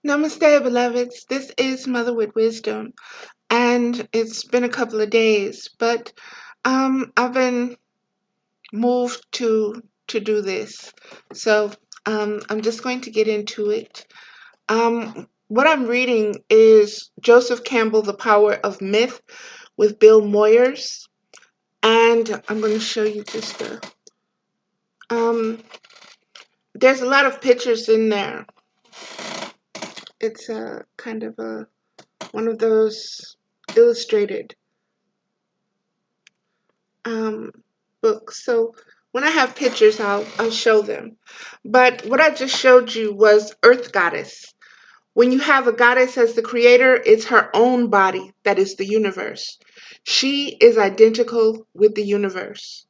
Namaste, beloveds. This is Mother with Wisdom, and it's been a couple of days, but I've been moved to do this, so I'm just going to get into it. What I'm reading is Joseph Campbell, The Power of Myth, with Bill Moyers, and I'm going to show you just there's a lot of pictures in there. It's a kind of one of those illustrated books. So when I have pictures, I'll show them. But what I just showed you was Earth Goddess. When you have a goddess as the creator, it's her own body that is the universe. She is identical with the universe.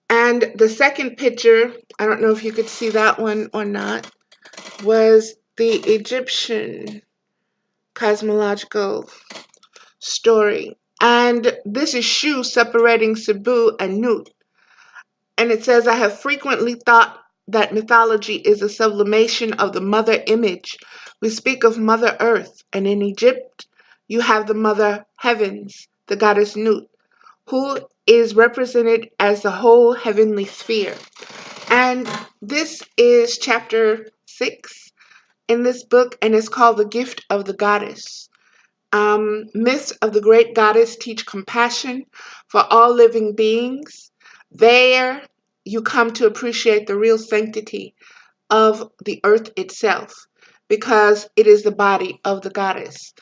And the second picture, I don't know if you could see that one or not, was the Egyptian cosmological story. And this is Shu separating Cebu and Nut. And it says, I have frequently thought that mythology is a sublimation of the mother image. We speak of Mother Earth, and in Egypt, you have the Mother Heavens, the goddess Nut, who is represented as the whole heavenly sphere. And this is chapter 6 in this book, and it's called The Gift of the Goddess. Myths of the great goddess teach compassion for all living beings. There you come to appreciate the real sanctity of the earth itself, because it is the body of the goddess.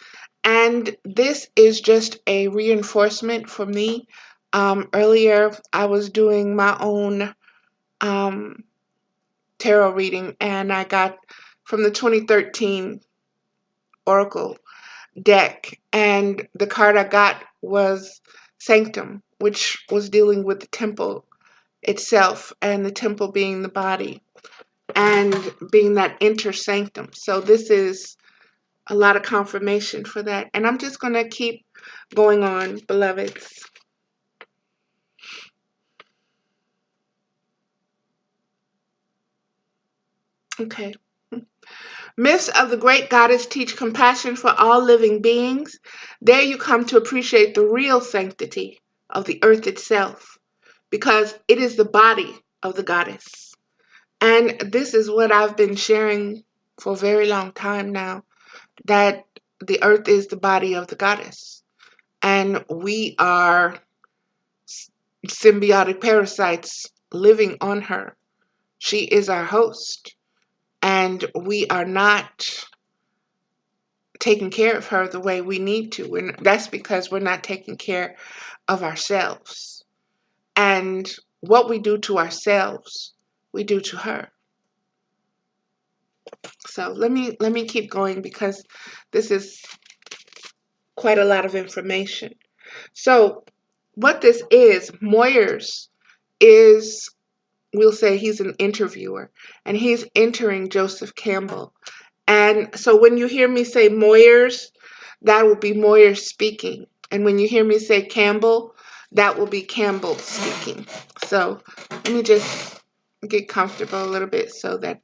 And this is just a reinforcement for me. Earlier, I was doing my own tarot reading, and I got from the 2013 Oracle deck, and the card I got was Sanctum, which was dealing with the temple itself, and the temple being the body and being that inner sanctum. So this is a lot of confirmation for that, and I'm just going to keep going on, beloveds. Okay. Myths of the great goddess teach compassion for all living beings. There you come to appreciate the real sanctity of the earth itself, because it is the body of the goddess. And this is what I've been sharing for a very long time now, that the earth is the body of the goddess. And we are symbiotic parasites living on her. She is our host. And we are not taking care of her the way we need to. That's because we're not taking care of ourselves. And what we do to ourselves, we do to her. So let me keep going, because this is quite a lot of information. So what this is, Moyers is, we'll say he's an interviewer, and he's entering Joseph Campbell. And so when you hear me say Moyers, that will be Moyers speaking. And when you hear me say Campbell, that will be Campbell speaking. So let me just get comfortable a little bit so that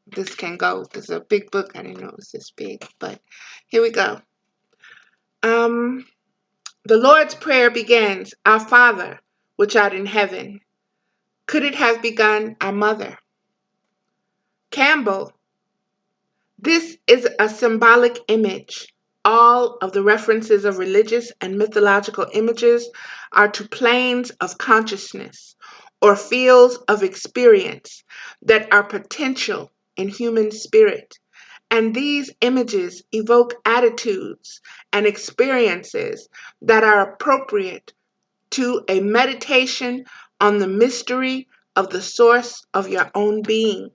this can go. This is a big book. I didn't know it was this big, but here we go. The Lord's Prayer begins, Our Father, which art in heaven. Could it have begun our mother? Campbell. This is a symbolic image. All of the references of religious and mythological images are to planes of consciousness or fields of experience that are potential in human spirit. And these images evoke attitudes and experiences that are appropriate to a meditation on the mystery of the source of your own being.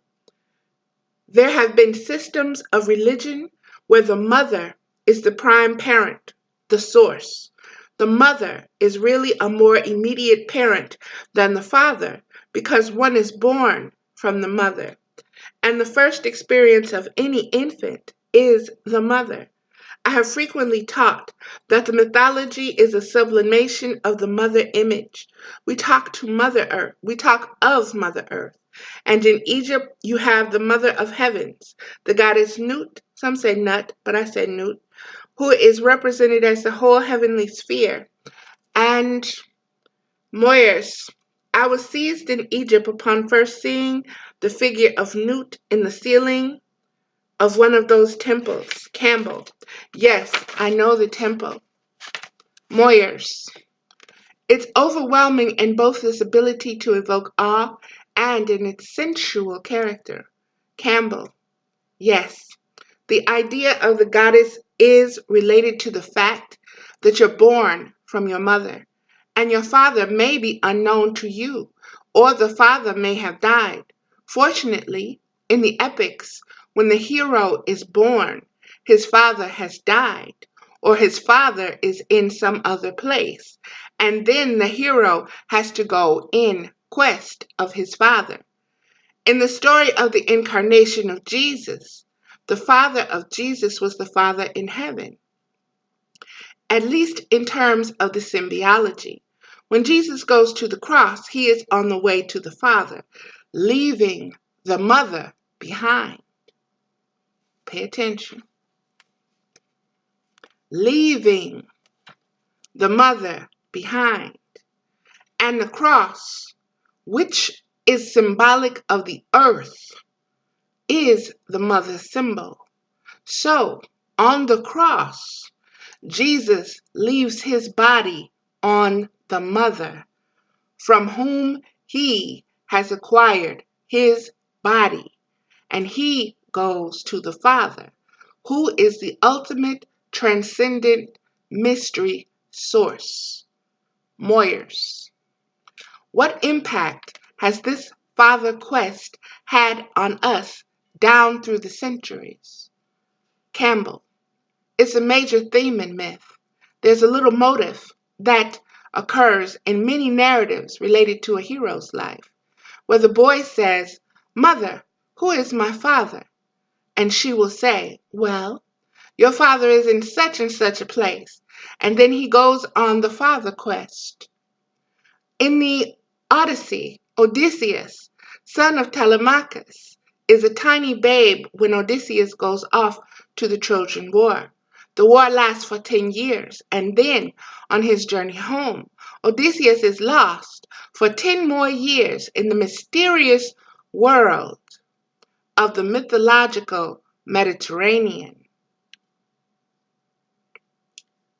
There have been systems of religion where the mother is the prime parent, the source. The mother is really a more immediate parent than the father, because one is born from the mother. And the first experience of any infant is the mother. I have frequently taught that the mythology is a sublimation of the mother image. We talk to Mother Earth. We talk of Mother Earth. And in Egypt, you have the mother of heavens, the goddess Nut, some say Nut, but I say Nut, who is represented as the whole heavenly sphere. And Moyers, I was seized in Egypt upon first seeing the figure of Nut in the ceiling of one of those temples. Campbell. Yes, I know the temple. Moyers. It's overwhelming in both its ability to evoke awe and in its sensual character. Campbell. Yes, the idea of the goddess is related to the fact that you're born from your mother, and your father may be unknown to you, or the father may have died. Fortunately, in the epics, when the hero is born, his father has died, or his father is in some other place, and then the hero has to go in quest of his father. In the story of the incarnation of Jesus, the father of Jesus was the Father in heaven, at least in terms of the symbiology. When Jesus goes to the cross, he is on the way to the Father, leaving the mother behind. Pay attention. Leaving the mother behind. And the cross, which is symbolic of the earth, is the mother's symbol. So, on the cross, Jesus leaves his body on the mother, from whom he has acquired his body, and he goes to the Father, who is the ultimate transcendent mystery source. Moyers. What impact has this Father quest had on us down through the centuries? Campbell. It's a major theme in myth. There's a little motive that occurs in many narratives related to a hero's life, where the boy says, "Mother, who is my father?" And she will say, "Well, your father is in such and such a place." And then he goes on the father quest. In the Odyssey, Odysseus, son of Telemachus, is a tiny babe when Odysseus goes off to the Trojan War. The war lasts for 10 years, and then, on his journey home, Odysseus is lost for 10 more years in the mysterious world of the mythological Mediterranean.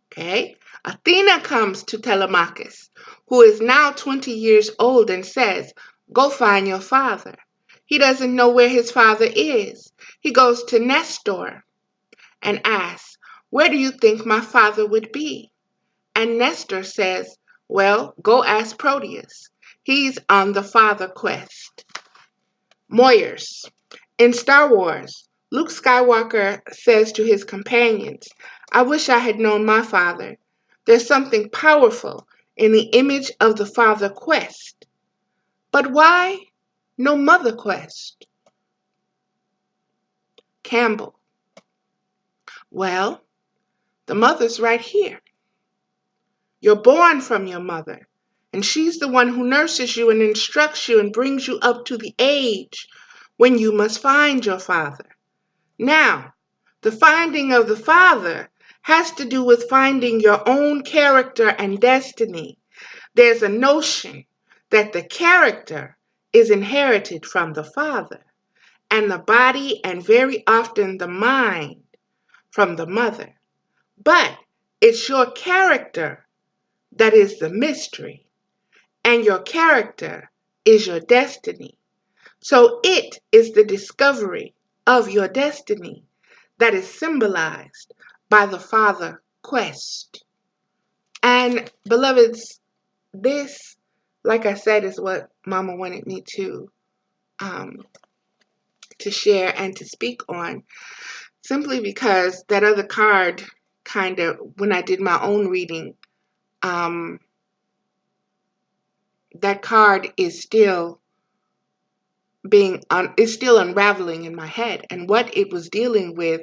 Okay? Athena comes to Telemachus, who is now 20 years old, and says, "Go find your father." He doesn't know where his father is. He goes to Nestor and asks, "Where do you think my father would be?" And Nestor says, "Well, go ask Proteus. He's on the father quest." Moyers. In Star Wars, Luke Skywalker says to his companions, "I wish I had known my father." There's something powerful in the image of the father quest. But why no mother quest? Campbell. Well, the mother's right here. You're born from your mother, and she's the one who nurses you and instructs you and brings you up to the age when you must find your father. Now, the finding of the Father has to do with finding your own character and destiny. There's a notion that the character is inherited from the Father, and the body, and very often the mind, from the mother. But it's your character that is the mystery, and your character is your destiny. So it is the discovery of your destiny that is symbolized by the father quest. And beloveds, this, like I said, is what Mama wanted me to share and to speak on, simply because that other card kind of, when I did my own reading, that card is still unraveling in my head. And what it was dealing with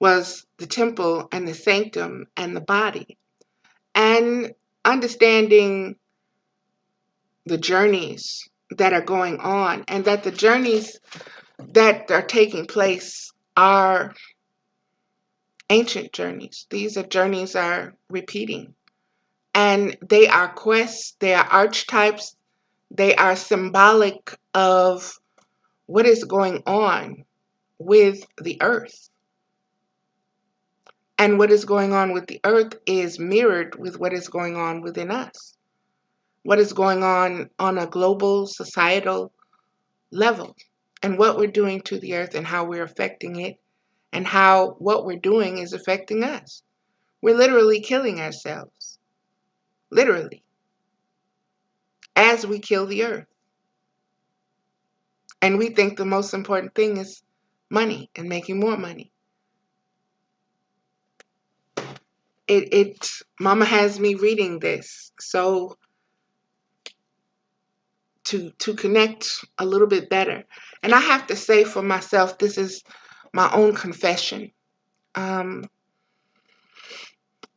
was the temple and the sanctum and the body, and understanding the journeys that are going on, and that the journeys that are taking place are ancient journeys. These are journeys are repeating, and they are quests, they are archetypes, they are symbolic of what is going on with the earth. And what is going on with the earth is mirrored with what is going on within us. What is going on a global societal level, and what we're doing to the earth and how we're affecting it, and how what we're doing is affecting us. We're literally killing ourselves, literally, as we kill the earth. And we think the most important thing is money and making more money. Mama has me reading this so to connect a little bit better. And I have to say for myself, this is my own confession.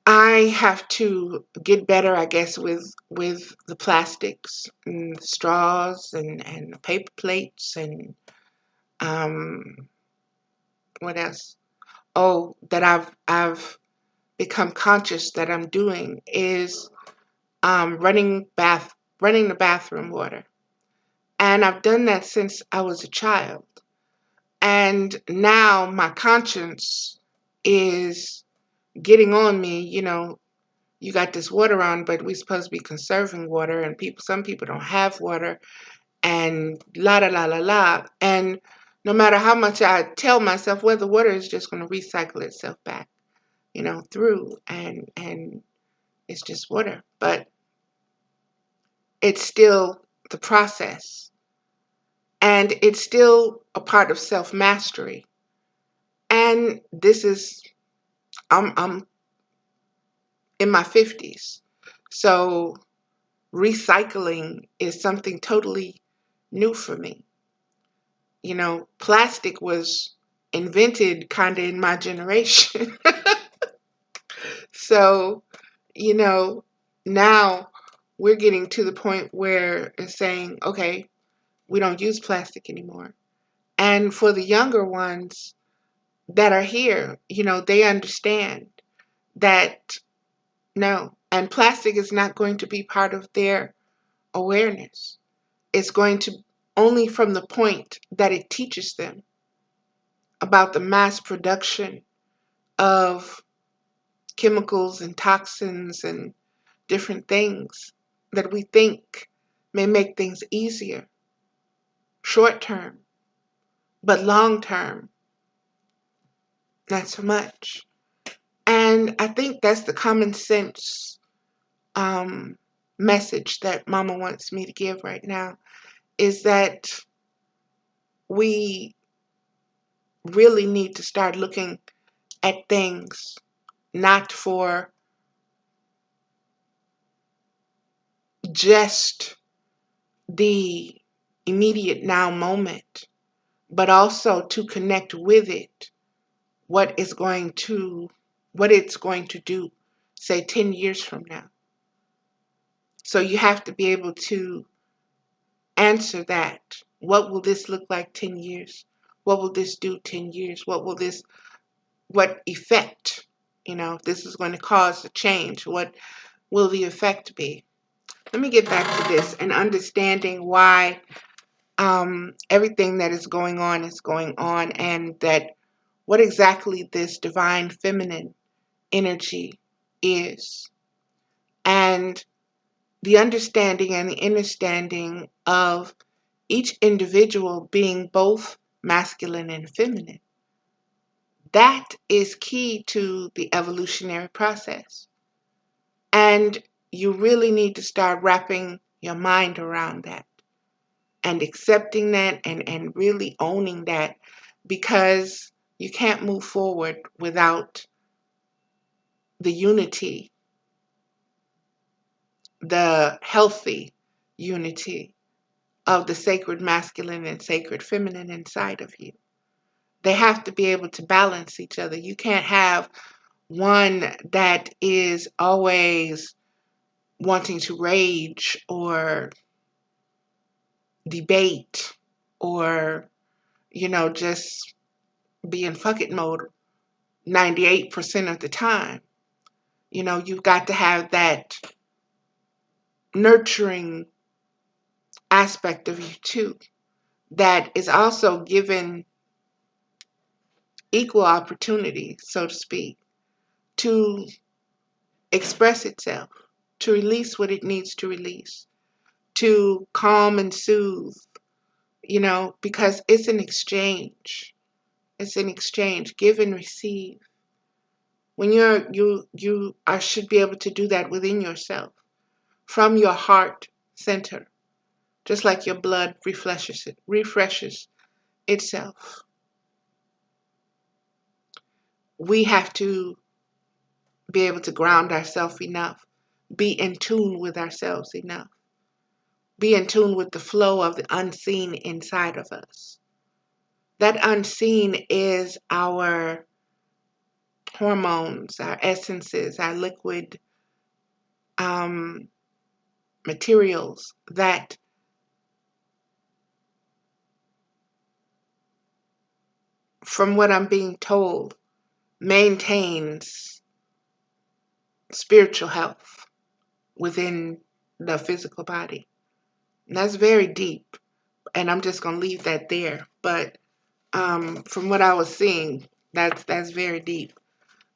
I have to get better, I guess, with the plastics and the straws and the paper plates and what else? Oh, that I've become conscious that I'm doing is running the bathroom water. And I've done that since I was a child. And now my conscience is getting on me, you got this water on, but we're supposed to be conserving water, and some people don't have water, and la la la la la. And no matter how much I tell myself, well, the water is just going to recycle itself back, through, and it's just water, but it's still the process, and it's still a part of self-mastery. And I'm in my 50s, so recycling is something totally new for me. Plastic was invented kind of in my generation. So, now we're getting to the point where it's saying, okay, we don't use plastic anymore. And for the younger ones that are here, they understand that no, and plastic is not going to be part of their awareness. It's going to only from the point that it teaches them about the mass production of chemicals and toxins and different things that we think may make things easier, short term, but long term, not so much. And I think that's the common sense message that Mama wants me to give right now, is that we really need to start looking at things not for just the immediate now moment, but also to connect with it, what it's going to do, say 10 years from now. So you have to be able to answer that. What will this look like 10 years? What will this do 10 years? What effect? If this is going to cause a change, what will the effect be? Let me get back to this and understanding why everything that is going on, and that what exactly this divine feminine energy is, and the understanding and the understanding of each individual being both masculine and feminine. That is key to the evolutionary process. And you really need to start wrapping your mind around that and accepting that and really owning that, because you can't move forward without the unity, the healthy unity of the sacred masculine and sacred feminine inside of you. They have to be able to balance each other. You can't have one that is always wanting to rage or debate or, just be in fuck it mode 98% of the time. You've got to have that nurturing aspect of you too, that is also given equal opportunity, so to speak, to express itself, to release what it needs to release, to calm and soothe, because it's an exchange. It's an exchange, give and receive. When you should be able to do that within yourself, from your heart center, just like your blood refreshes itself. We have to be able to ground ourselves enough, be in tune with ourselves enough, be in tune with the flow of the unseen inside of us. That unseen is our hormones, our essences, our liquid materials that from what I'm being told, maintains spiritual health within the physical body. And that's very deep, and I'm just going to leave that there. But from what I was seeing, that's very deep.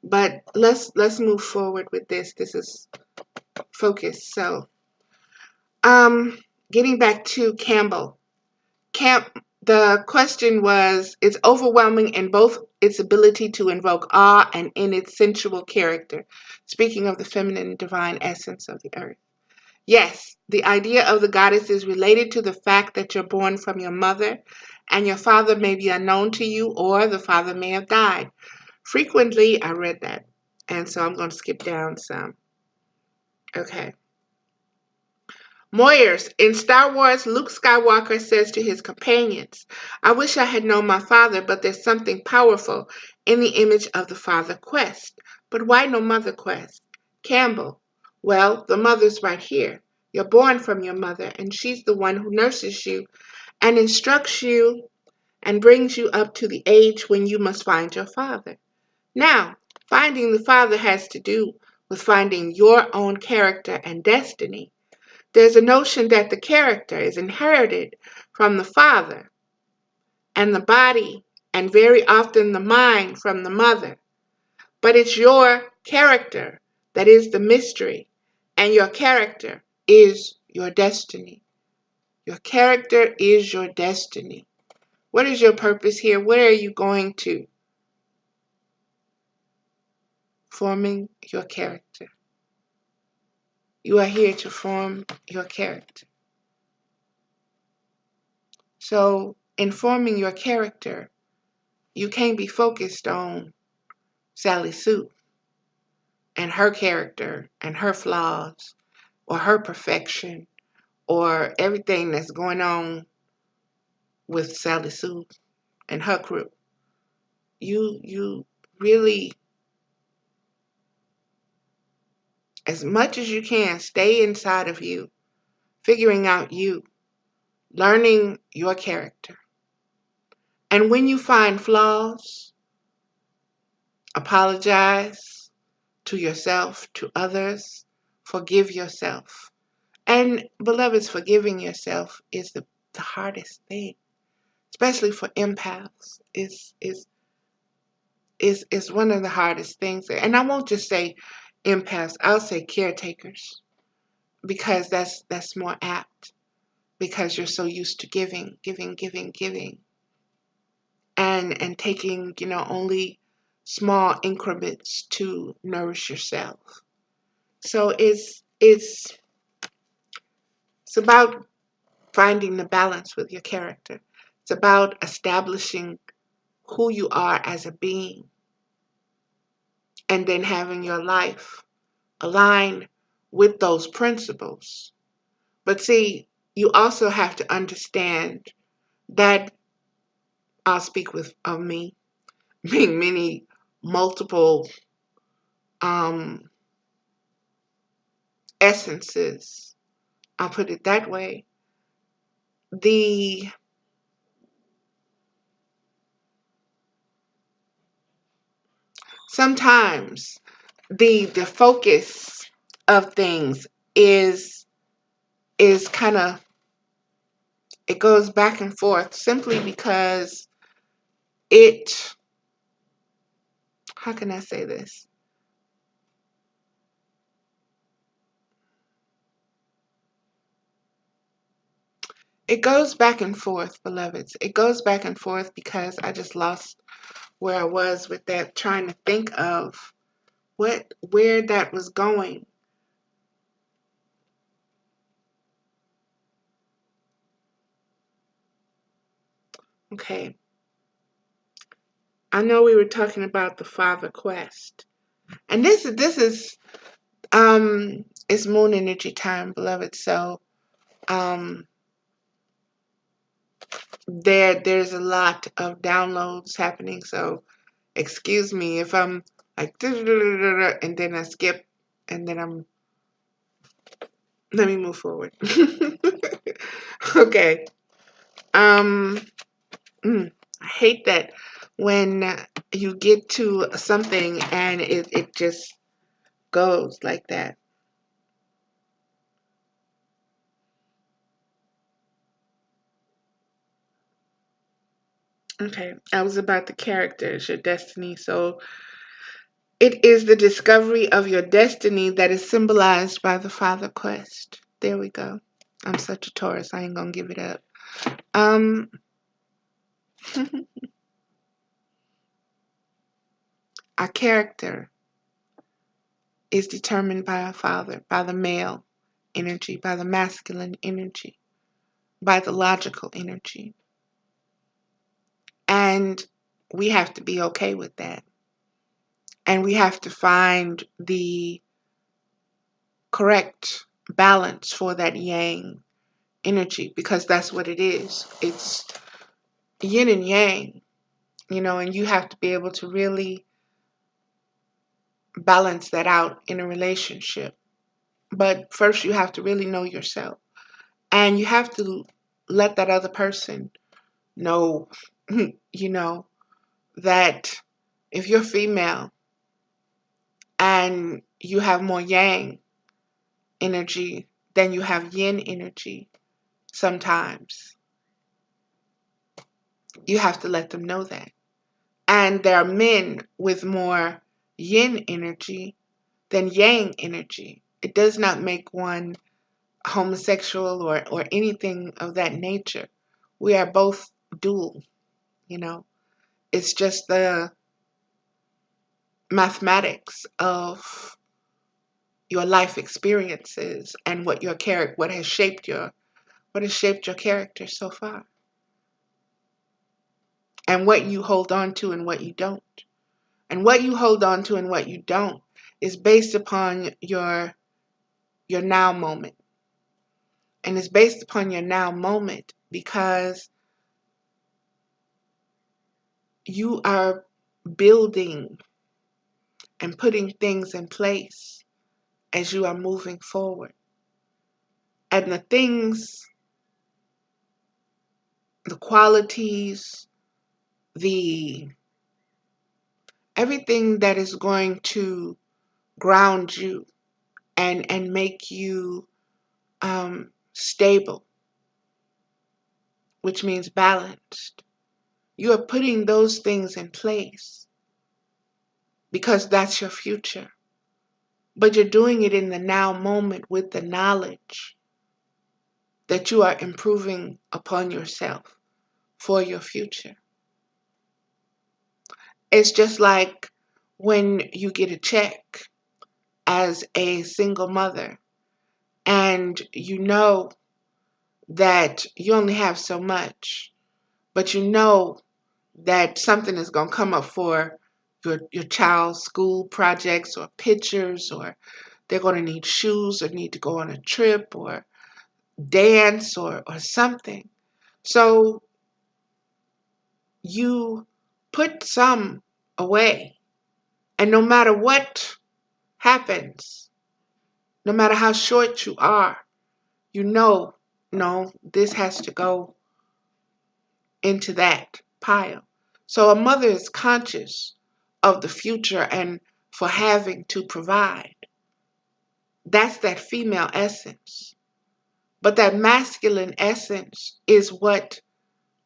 But let's move forward with this. This is focus. So, getting back to Campbell. The question was, it's overwhelming in both its ability to invoke awe and in its sensual character. Speaking of the feminine divine essence of the earth. Yes, the idea of the goddess is related to the fact that you're born from your mother and your father may be unknown to you or the father may have died. Frequently, I read that, and so I'm going to skip down some. Okay. Moyers, in Star Wars, Luke Skywalker says to his companions, I wish I had known my father, but there's something powerful in the image of the father quest. But why no mother quest? Campbell, well, the mother's right here. You're born from your mother, and she's the one who nurses you and instructs you and brings you up to the age when you must find your father. Now, finding the father has to do with finding your own character and destiny. There's a notion that the character is inherited from the father and the body, and very often the mind from the mother. But it's your character that is the mystery, and your character is your destiny. Your character is your destiny. What is your purpose here? Where are you going to? Forming your character. You are here to form your character. So, in forming your character, you can't be focused on Sally Sue and her character and her flaws or her perfection or everything that's going on with Sally Sue and her crew. You really, as much as you can, stay inside of you, figuring out you, learning your character. And when you find flaws, apologize to yourself, to others, forgive yourself. And beloveds, forgiving yourself is the hardest thing, especially for empaths. Is one of the hardest things. And I won't just say empaths, I'll say caretakers, because that's more apt, because you're so used to giving, and taking, only small increments to nourish yourself. So it's about finding the balance with your character. It's about establishing who you are as a being, and then having your life align with those principles. But see, you also have to understand that I'll speak of me being many multiple essences. I'll put it that way. the sometimes the focus of things is kind of, it goes back and forth simply because it, how can I say this? It goes back and forth, beloveds. It goes back and forth because I just lost where I was with that, trying to think of where that was going. Okay. I know we were talking about the Father quest. And this is it's moon energy time, beloved. So um there's a lot of downloads happening. So excuse me if I'm like and then I skip and then let me move forward. Okay. Um I hate that when you get to something and it just goes like that. Okay, I was about the characters, your destiny. So it is the discovery of your destiny that is symbolized by the Father quest. There we go. I'm such a Taurus. I ain't gonna give it up. Um, our character is determined by our father, by the male energy, by the masculine energy, by the logical energy. And we have to be okay with that. And we have to find the correct balance for that yang energy, because that's what it is. It's yin and yang, and you have to be able to really balance that out in a relationship. But first, you have to really know yourself. And you have to let that other person know, that if you're female and you have more yang energy than you have yin energy, sometimes you have to let them know that. And there are men with more yin energy than yang energy. It does not make one homosexual or anything of that nature. We are both dual, you know. It's just the mathematics of your life experiences and what your character, what has shaped your character so far, and what you hold on to and what you don't. And what you hold on to and what you don't is based upon your now moment. And it's based upon your now moment because you are building and putting things in place as you are moving forward. And the things, the qualities, the everything that is going to ground you and make you stable, which means balanced. You are putting those things in place because that's your future. But you're doing it in the now moment with the knowledge that you are improving upon yourself for your future. It's just like when you get a check as a single mother and you know that you only have so much, but you know that something is going to come up for your child's school projects or pictures, or they're going to need shoes or need to go on a trip or dance or something. So you put some away, and no matter what happens, no matter how short you are, you know No, this has to go into that pile. So a mother is conscious of the future and for having to provide. That's that female essence. But that masculine essence is what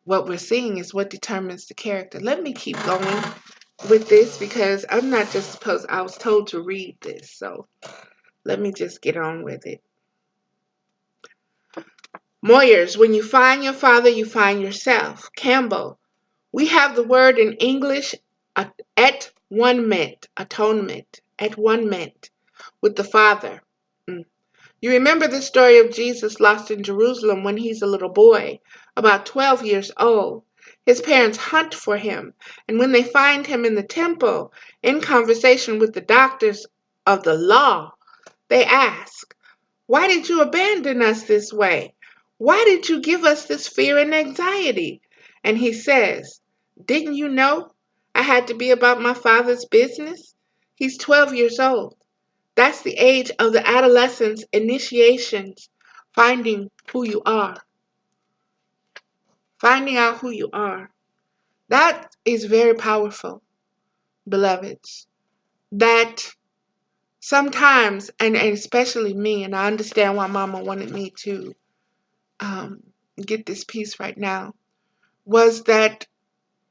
we're seeing is what determines the character. Let me keep going with this because I'm not just supposed, I was told to read this. So let me just get on with it. Moyers, when you find your father, you find yourself. Campbell, we have the word in English atonement, with the Father. You remember the story of Jesus lost in Jerusalem when he's a little boy, about 12 years old. His parents hunt for him, and when they find him in the temple, in conversation with the doctors of the law, they ask, "Why did you abandon us this way? Why did you give us this fear and anxiety?" And he says, "Didn't you know I had to be about my father's business?" He's 12 years old. That's the age of the adolescent's initiations, finding who you are, finding out who you are. That is very powerful, beloveds. That sometimes, and especially me, and I understand why Mama wanted me to get this piece right now, was that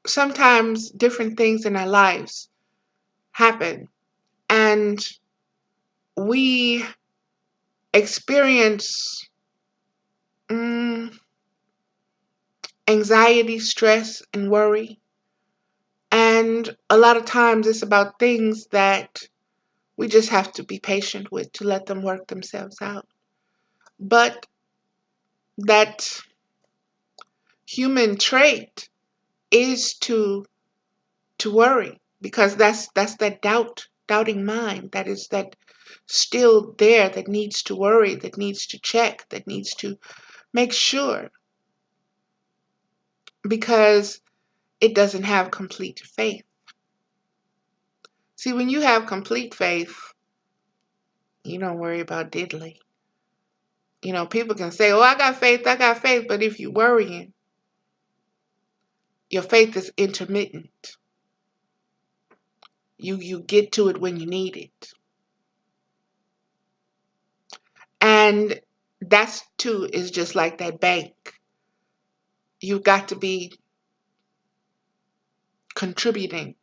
sometimes different things in our lives happen and we experience anxiety, stress, and worry. And a lot of times it's about things that we just have to be patient with to let them work themselves out. But that human trait is to worry because that's that doubting mind that is that still there that needs to worry, that needs to check, that needs to make sure because it doesn't have complete faith. See, when you have complete faith, you don't worry about diddly. You know, people can say, "Oh, I got faith, but if you're worrying, your faith is intermittent. You get to it when you need it. And that's too is just like that bank. You've got to be contributing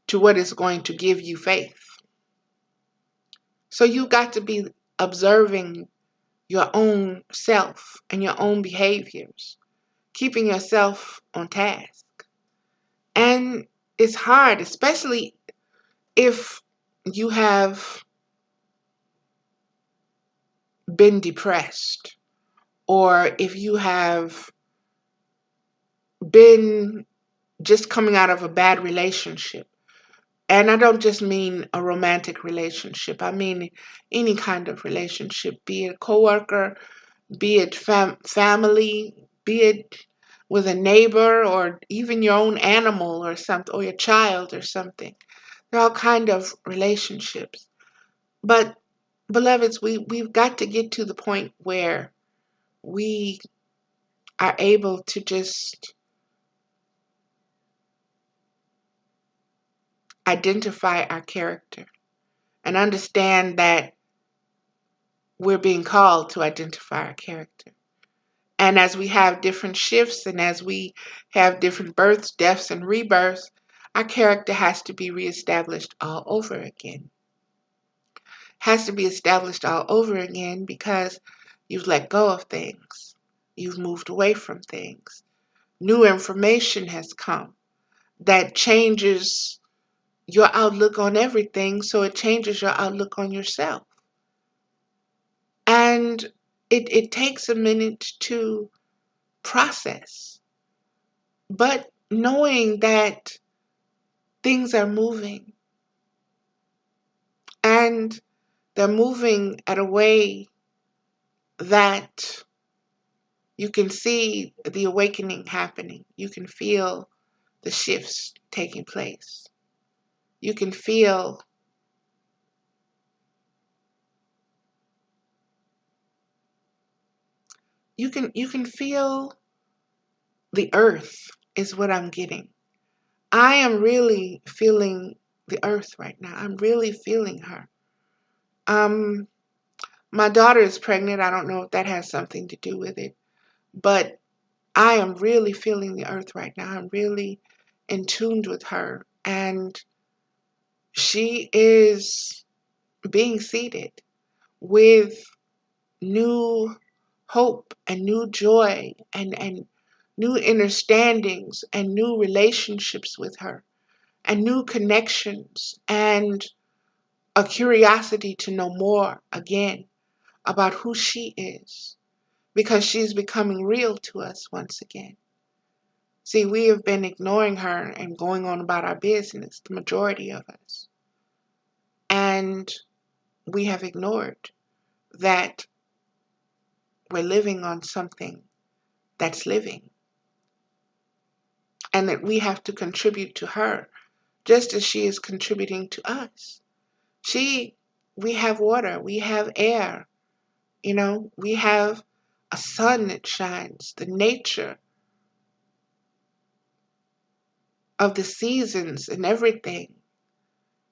to what is going to give you faith. So you got to be observing your own self and your own behaviors, keeping yourself on task. And it's hard, especially if you have been depressed or if you have been just coming out of a bad relationship. And I don't just mean a romantic relationship. I mean any kind of relationship, be it a coworker, be it family, be it with a neighbor or even your own animal or something, or your child or something. There are all kind of relationships. But beloveds, we've got to get to the point where we are able to just identify our character and understand that we're being called to identify our character. And as we have different shifts and as we have different births, deaths, and rebirths, our character has to be reestablished all over again. Has to be established all over again because you've let go of things. You've moved away from things. New information has come that changes your outlook on everything, so it changes your outlook on yourself. And it takes a minute to process. But knowing that things are moving and they're moving at a way that you can see the awakening happening. You can feel the shifts taking place. You can feel you can feel the earth is what I'm getting. I am really feeling the earth right now. I'm really feeling her. Um, my daughter is pregnant. I don't know if that has something to do with it, but I am really feeling the earth right now. I'm really in tune with her, and she is being seated with new hope and new joy and new understandings and new relationships with her and new connections and a curiosity to know more again about who she is because she's becoming real to us once again. See, we have been ignoring her and going on about our business, the majority of us. And we have ignored that we're living on something that's living and that we have to contribute to her just as she is contributing to us. We have water, we have air, we have a sun that shines. The nature of the seasons and everything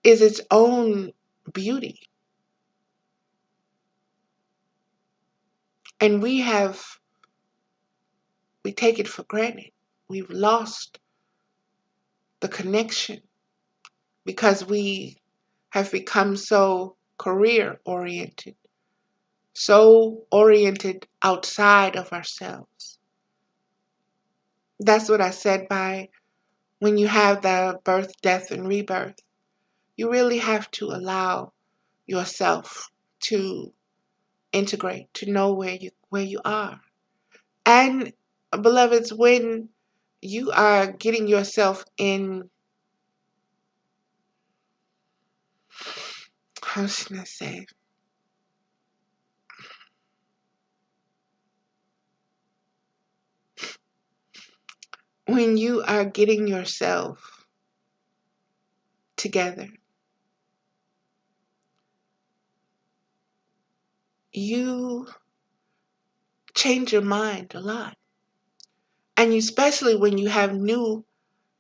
is its own beauty. And we take it for granted. We've lost the connection because we have become so career oriented, so oriented outside of ourselves. That's what I said by when you have the birth, death, and rebirth. You really have to allow yourself to integrate, to know where you are. And beloveds, when you are getting yourself in, how should I say, when you are getting yourself together, you change your mind a lot. And especially when you have new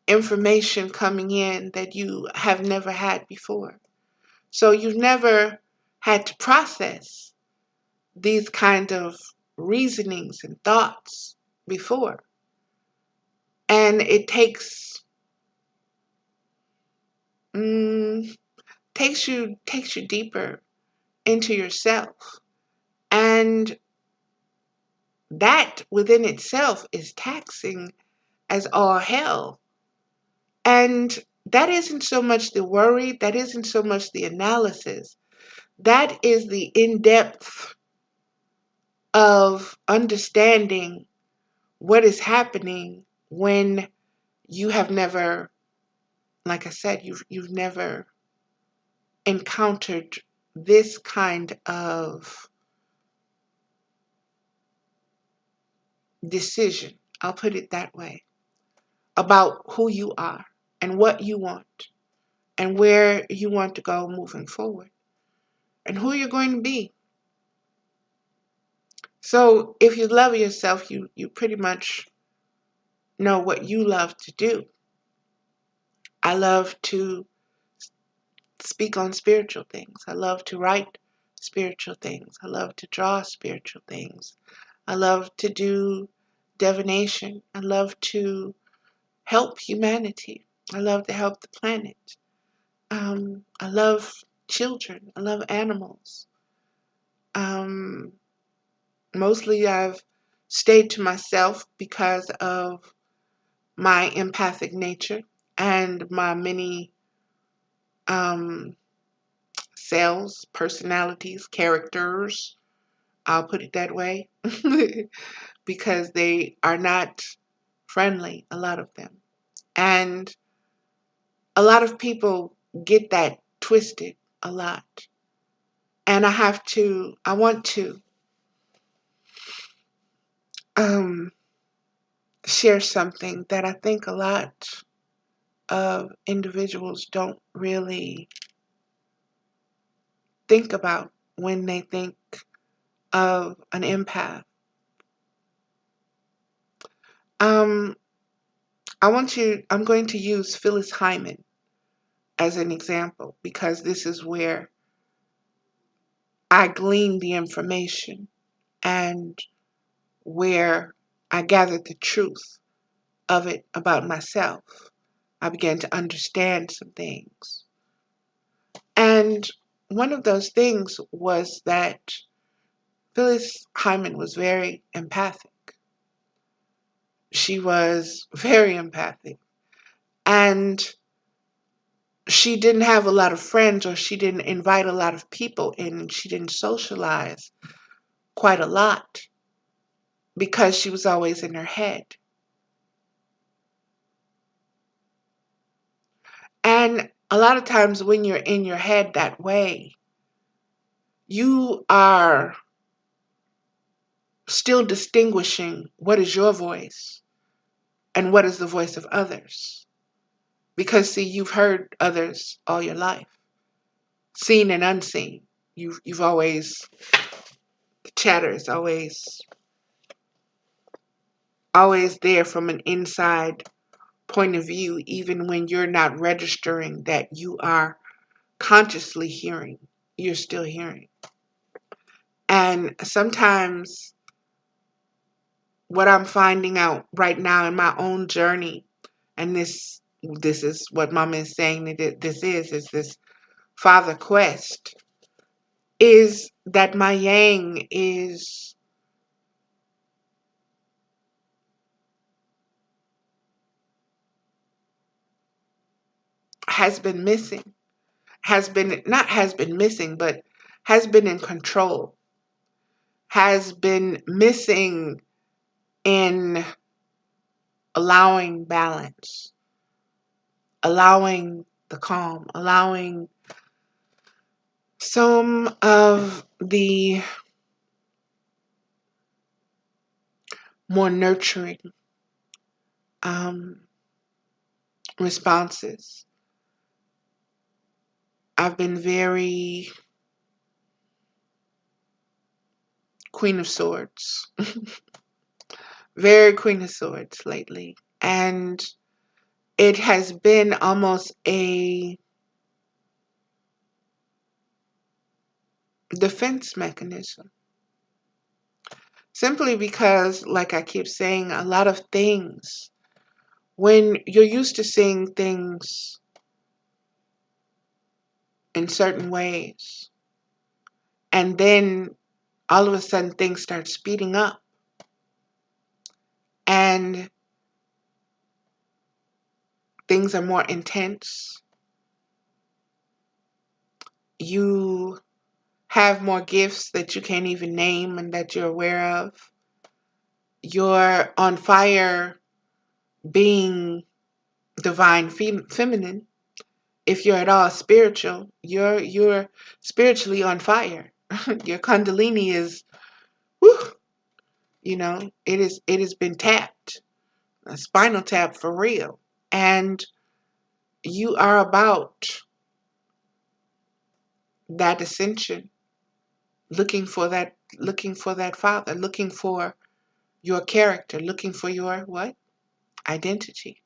information coming in that you have never had before. So you've never had to process these kind of reasonings and thoughts before. And it mm, takes you deeper into yourself. And that within itself is taxing as all hell. And that isn't so much the worry, that isn't so much the analysis. That is the in-depth of understanding what is happening when you have never, like I said, you've never encountered this kind of decision. I'll put it that way, about who you are and what you want and where you want to go moving forward and who you're going to be. So if you love yourself, you pretty much know what you love to do. I love to speak on spiritual things. I love to write spiritual things. I love to draw spiritual things. I love to do divination. I love to help humanity. I love to help the planet. I love children. I love animals. Um, Mostly I've stayed to myself because of my empathic nature and my many um, cells, personalities, characters. I'll put it that way because they are not friendly, a lot of them. And a lot of people get that twisted a lot. And I want to um, share something that I think a lot of individuals don't really think about when they think of an empath. Um, I'm going to use Phyllis Hyman as an example because this is where I gleaned the information and where I gathered the truth of it about myself. I began to understand some things. And one of those things was that Phyllis Hyman was very empathic. She was very empathic. And she didn't have a lot of friends, or she didn't invite a lot of people in, and she didn't socialize quite a lot because she was always in her head. And a lot of times when you're in your head that way, you are still distinguishing what is your voice and what is the voice of others. Because see, you've heard others all your life, seen and unseen. You've always, the chatter is always there from an inside point of view, even when you're not registering that you are consciously hearing, you're still hearing. And sometimes what I'm finding out right now in my own journey, and this is what Mama is saying that this is this father quest, is that my yang has been missing, has been not has been missing, but has been in control, has been missing in allowing balance, allowing the calm, allowing some of the more nurturing um, responses. I've been very Queen of Swords, very Queen of Swords lately. And it has been almost a defense mechanism. Simply because, like I keep saying, a lot of things, when you're used to seeing things in certain ways, and then all of a sudden things start speeding up, and things are more intense, you have more gifts that you can't even name and that you're aware of. You're on fire being divine feminine. If you're at all spiritual, you're spiritually on fire. Your kundalini is, whew, it has been tapped, a spinal tap for real. And you are about that ascension, looking for that father, looking for your character, looking for your what? Identity.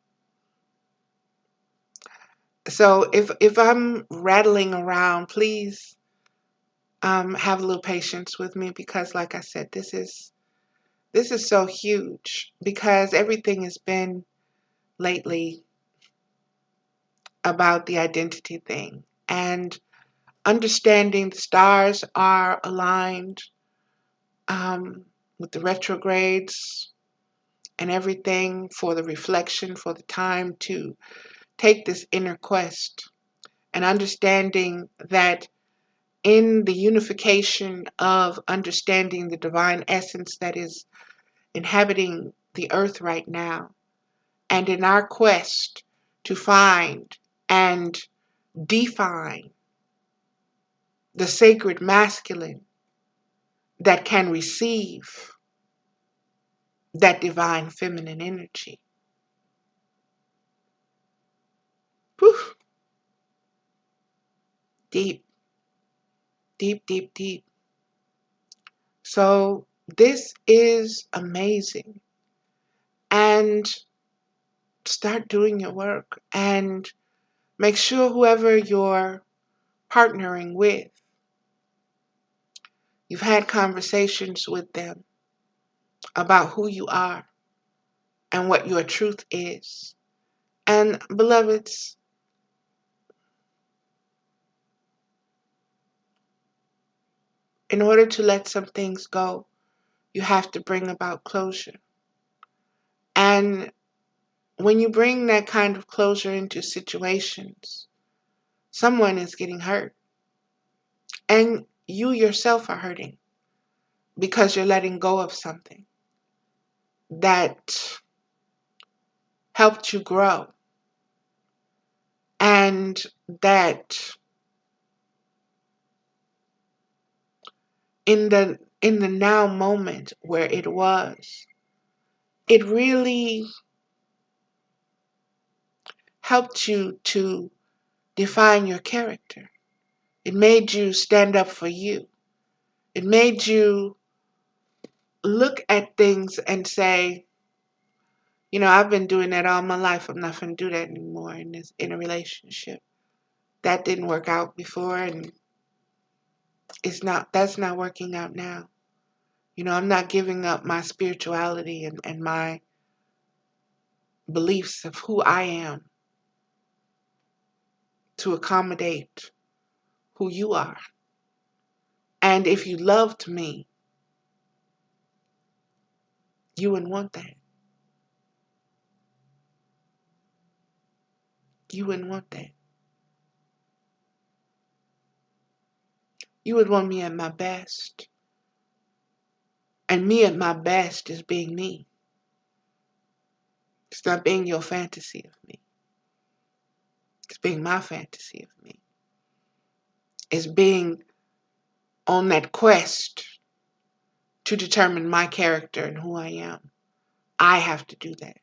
So if I'm rattling around, please have a little patience with me because, like I said, this is so huge because everything has been lately about the identity thing and understanding the stars are aligned with the retrogrades and everything for the reflection, for the time to take this inner quest and understanding that in the unification of understanding the divine essence that is inhabiting the earth right now, and in our quest to find and define the sacred masculine that can receive that divine feminine energy. Whew. Deep, deep, deep, deep. So this is amazing. and start doing your work, and make sure whoever you're partnering with, you've had conversations with them about who you are and what your truth is. And beloveds, in order to let some things go, you have to bring about closure. And when you bring that kind of closure into situations, someone is getting hurt. And you yourself are hurting because you're letting go of something that helped you grow, and that in the now moment where it really helped you to define your character. It made you stand up for you. It made you look at things and say, I've been doing that all my life. I'm not going to do that anymore in a relationship. That didn't work out before, and that's not working out now. I'm not giving up my spirituality and my beliefs of who I am to accommodate who you are. And if you loved me, you wouldn't want that. You wouldn't want that. You would want me at my best. And me at my best is being me. It's not being your fantasy of me. It's being my fantasy of me. It's being on that quest to determine my character and who I am. I have to do that.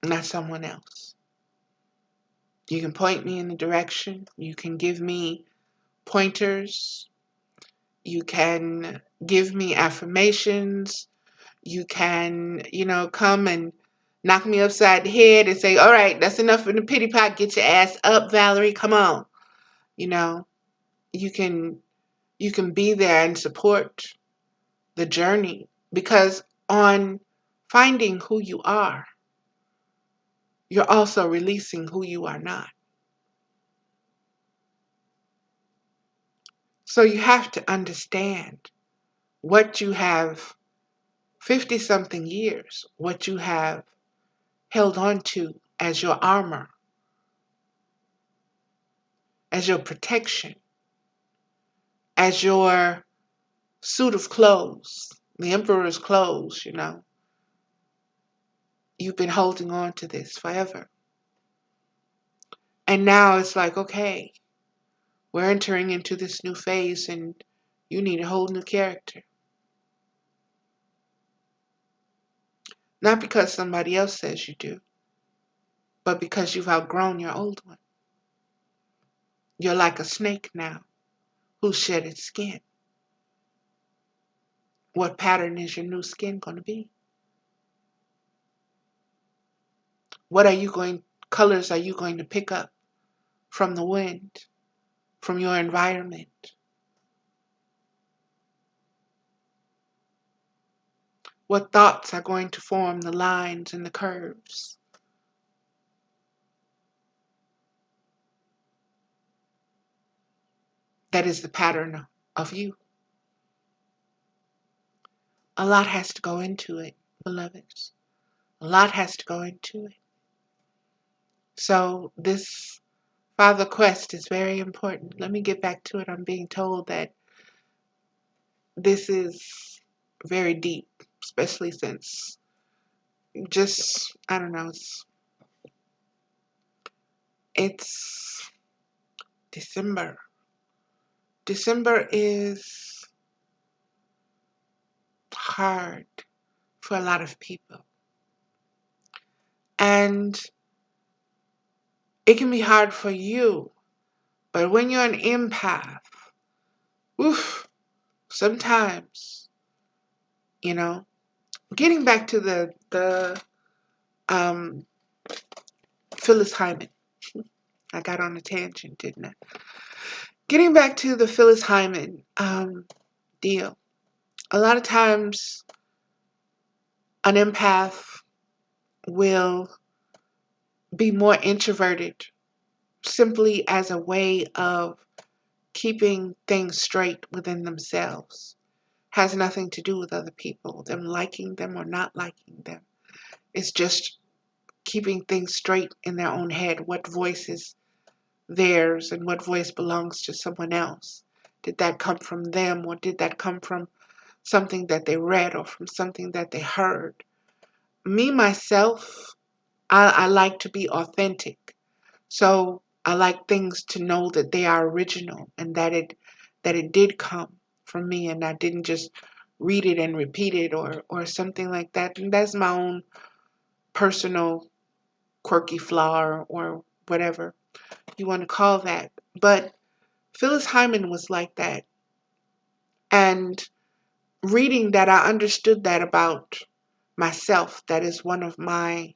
Not someone else. You can point me in the direction. You can give me pointers. You can give me affirmations. You can, come and knock me upside the head and say, all right, that's enough in the pity pot. Get your ass up, Valerie. Come on. You can be there and support the journey, because on finding who you are, you're also releasing who you are not. So you have to understand what you have 50-something years, what you have held on to as your armor, as your protection, as your suit of clothes, the emperor's clothes, You've been holding on to this forever. And now it's like, okay, we're entering into this new phase and you need a whole new character. Not because somebody else says you do, but because you've outgrown your old one. You're like a snake now who shed its skin. What pattern is your new skin going to be? What colors are you going to pick up from the wind, from your environment? What thoughts are going to form the lines and the curves? That is the pattern of you. A lot has to go into it, beloveds. A lot has to go into it. So this Father quest is very important. Let me get back to it. I'm being told that this is very deep, especially since I don't know, it's December. December is hard for a lot of people. And it can be hard for you. But when you're an empath, oof, sometimes, getting back to the um, Phyllis Hyman. I got on a tangent, didn't I? Getting back to the Phyllis Hyman deal. A lot of times, an empath will be more introverted simply as a way of keeping things straight within themselves. Has nothing to do with other people, them liking them or not liking them. It's just keeping things straight in their own head. What voice is theirs and what voice belongs to someone else? Did that come from them, or did that come from something that they read or from something that they heard? Me, myself, I like to be authentic. So I like things to know that they are original and that it did come from me, and I didn't just read it and repeat it or something like that. And that's my own personal quirky flaw or whatever you want to call that. But Phyllis Hyman was like that. And reading that, I understood that about myself. That is one of my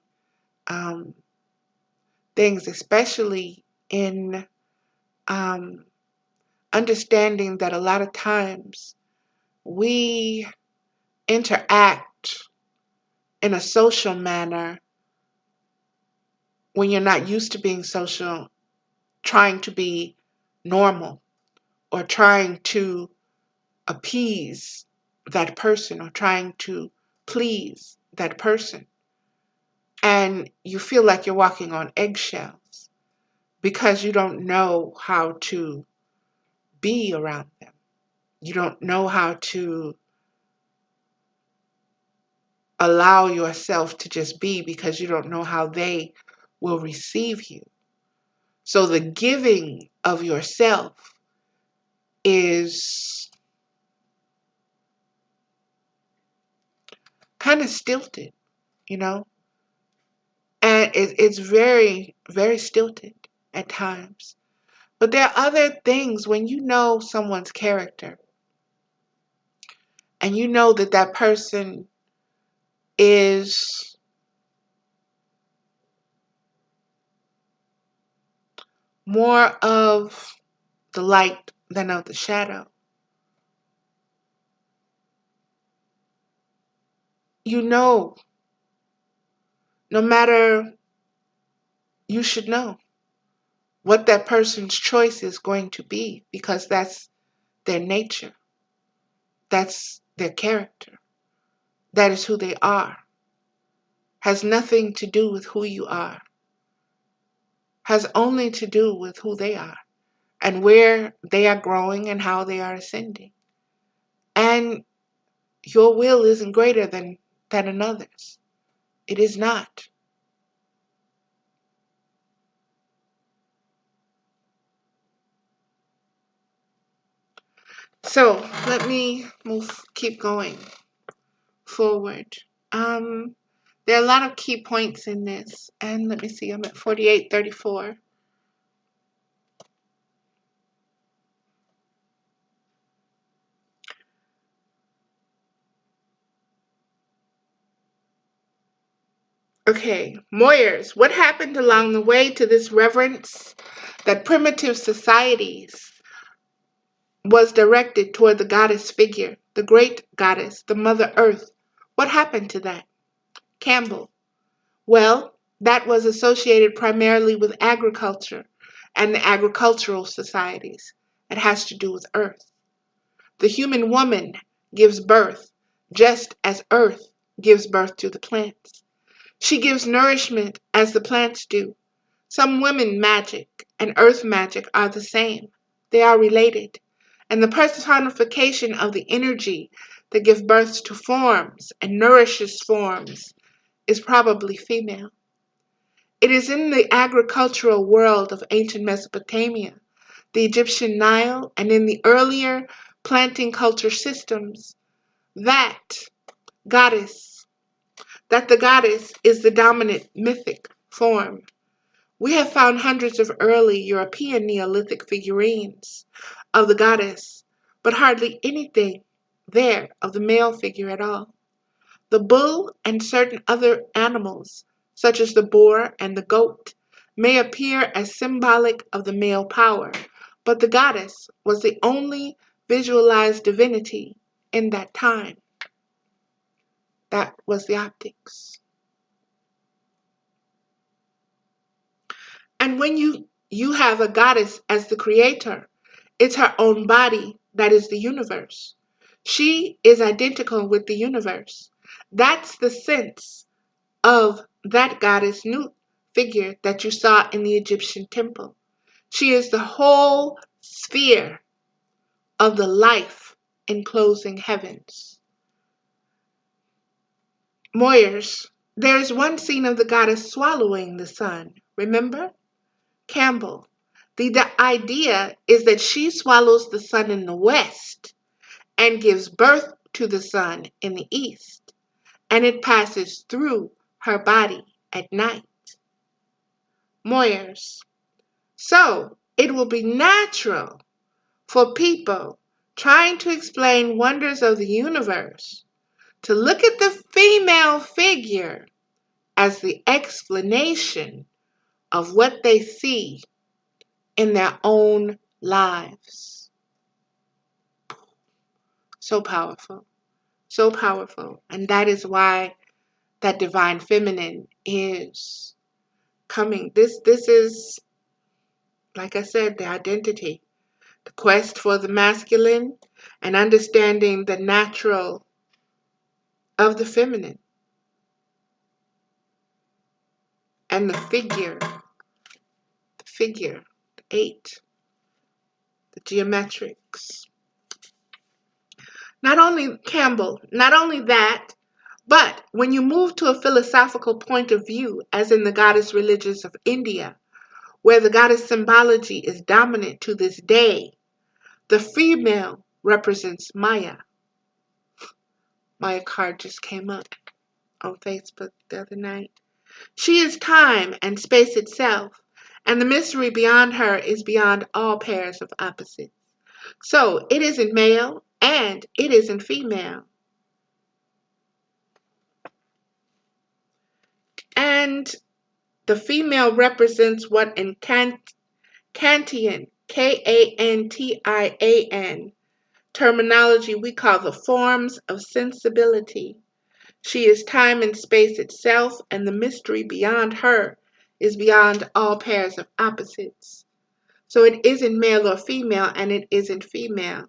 things, especially in understanding that a lot of times we interact in a social manner when you're not used to being social, trying to be normal or trying to appease that person or trying to please that person. And you feel like you're walking on eggshells because you don't know how to be around them. You don't know how to allow yourself to just be because you don't know how they will receive you. So the giving of yourself is kind of stilted, you know? And it's very, very stilted at times. But there are other things when you know someone's character and you know that that person is more of the light than of the shadow. You know, no matter, you should know what that person's choice is going to be because that's their nature. That's their character. That is who they are. Has nothing to do with who you are. Has only to do with who they are and where they are growing and how they are ascending. And your will isn't greater than another's. It is not. So let me keep going forward. There are a lot of key points in this, and let me see, I'm at 4834. Okay, Moyers, what happened along the way to this reverence that primitive societies was directed toward the goddess figure, the great goddess, the Mother Earth? What happened to that? Campbell, well, that was associated primarily with agriculture and the agricultural societies. It has to do with earth. The human woman gives birth, just as earth gives birth to the plants. She gives nourishment as the plants do. Some women magic and earth magic are the same. They are related. And the personification of the energy that gives birth to forms and nourishes forms is probably female. It is in the agricultural world of ancient Mesopotamia, the Egyptian Nile, and in the earlier planting culture systems that goddess, that the goddess is the dominant mythic form. We have found hundreds of early European Neolithic figurines of the goddess but hardly anything there of the male figure at all. The bull and certain other animals, such as the boar and the goat, may appear as symbolic of the male power, but the goddess was the only visualized divinity in that time. That was the optics. And when you have a goddess as the creator, it's her own body that is the universe. She is identical with the universe. That's the sense of that goddess Nut figure that you saw in the Egyptian temple. She is the whole sphere of the life enclosing heavens. Moyers, there is one scene of the goddess swallowing the sun. Remember? Campbell. The idea is that she swallows the sun in the west and gives birth to the sun in the east, and it passes through her body at night. Moyers. So it will be natural for people trying to explain wonders of the universe to look at the female figure as the explanation of what they see in their own lives. So powerful, so powerful. And that is why that divine feminine is coming. This is, like I said, the identity, the quest for the masculine and understanding the natural of the feminine and the figure, the eight, the geometrics. Not only Campbell, not only that, but when you move to a philosophical point of view, as in the goddess religions of India, where the goddess symbology is dominant to this day, the female represents Maya. Maya card just came up on Facebook the other night. She is time and space itself, and the mystery beyond her is beyond all pairs of opposites. So it isn't male and it isn't female. And the female represents what in Kantian, Kantian terminology we call the forms of sensibility. She is time and space itself, and the mystery beyond her is beyond all pairs of opposites. So it isn't male or female, and it isn't female.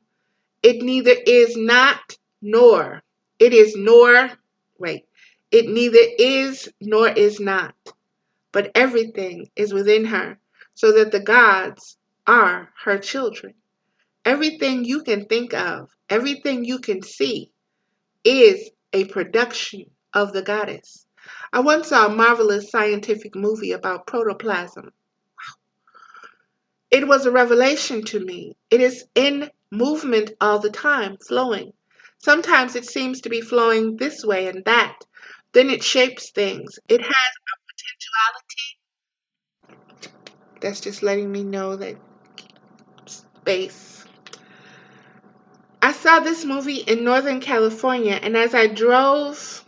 It neither is not nor. It is nor, wait, it neither is nor is not. But everything is within her, so that the gods are her children. Everything you can think of, everything you can see, is a production of the goddess. I once saw a marvelous scientific movie about protoplasm. It was a revelation to me. It is in movement all the time, flowing. Sometimes it seems to be flowing this way and that. Then it shapes things. It has a potentiality that's just letting me know that space. I saw this movie in Northern California, and as I drove